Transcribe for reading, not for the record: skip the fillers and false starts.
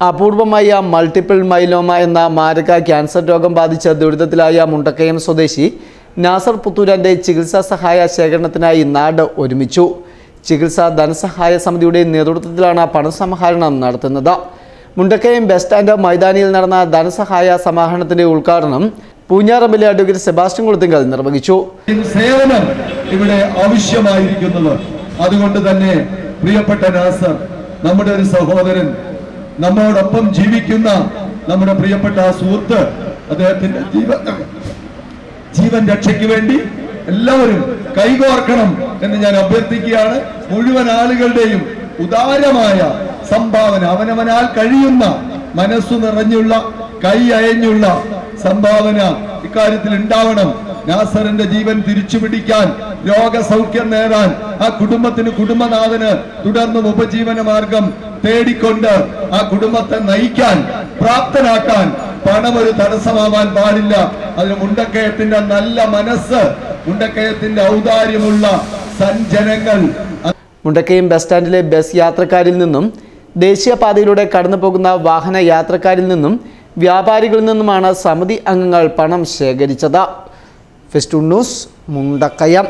അപൂർവമായ multiple myeloma എന്ന മാരക ക്യാൻസർ രോഗം ബാധിച്ച ദുരിതത്തിലായ മുണ്ടക്കയം സ്വദേശി നാസർ പുത്തൂരാന്റെ ചികിത്സാ സഹായ ശേഖരണത്തിനായി നാട് ഒരുമിച്ചു. ചികിത്സാ ധനസഹായ സമിതിയുടെ നേതൃത്വത്തിലാണ് പണസമാഹരണം നടത്തുന്നത്. മുണ്ടക്കയം ബസ് സ്റ്റാൻഡ് മൈതാനിയിൽ നടന്ന ധനസഹായ സമാഹരണത്തിന്റെ ഉദ്ഘാടനം പൂഞ്ഞാറമ്പിലെ അഡ്വക്കേറ്റ് സെബാസ്റ്റ്യൻ കുളത്തിങ്കൽ നിർവഹിച്ചു. സേവനം ഇവിടെ ആവശ്യമായിരിക്കുന്നത്, അതുകൊണ്ട് തന്നെ പ്രിയപ്പെട്ട നാസർ, നമ്മുടെ ഒരു സഹോദരൻ, നമ്മോടൊപ്പം ജീവിക്കുന്ന നമ്മുടെ പ്രിയപ്പെട്ട ആ സുഹൃത്ത്, അദ്ദേഹത്തിന്റെ ജീവൻ രക്ഷയ്ക്ക് വേണ്ടി എല്ലാവരും കൈകോർക്കണം എന്ന് ഞാൻ അഭ്യർത്ഥിക്കുകയാണ്. മുഴുവൻ ആളുകളുടെയും ഉദാരമായ സംഭാവന, അവനവനാൽ കഴിയുന്ന മനസ്സു നിറഞ്ഞുള്ള കൈ അയഞ്ഞുള്ള സംഭാവന ഇക്കാര്യത്തിൽ ഉണ്ടാവണം. നാസറിന്റെ ജീവൻ തിരിച്ചു പിടിക്കാൻ, രോഗസൗഖ്യം നേടാൻ, ആ കുടുംബത്തിന്, കുടുംബനാഥന് തുടർന്നും ഉപജീവന മാർഗം തേടിക്കൊണ്ട് ആ കുടുംബത്തെ നയിക്കാൻ, പ്രാപ്തനാക്കാൻ പണം ഒരു തടസ്സമാവാൻ പാടില്ല. അതിന് മുണ്ടക്കയത്തിന്റെ നല്ല മനസ്സ്, മുണ്ടക്കയത്തിന്റെ ഔദാര്യമുള്ള സഞ്ജനങ്ങൾ. മുണ്ടക്കയം ബസ് സ്റ്റാൻഡിലെ ബസ് യാത്രക്കാരിൽ നിന്നും, ദേശീയപാതയിലൂടെ കടന്നു പോകുന്ന വാഹന യാത്രക്കാരിൽ നിന്നും, വ്യാപാരികളിൽ നിന്നുമാണ് സമിതി അംഗങ്ങൾ പണം ശേഖരിച്ചത്. Festoon news, Mundakayam.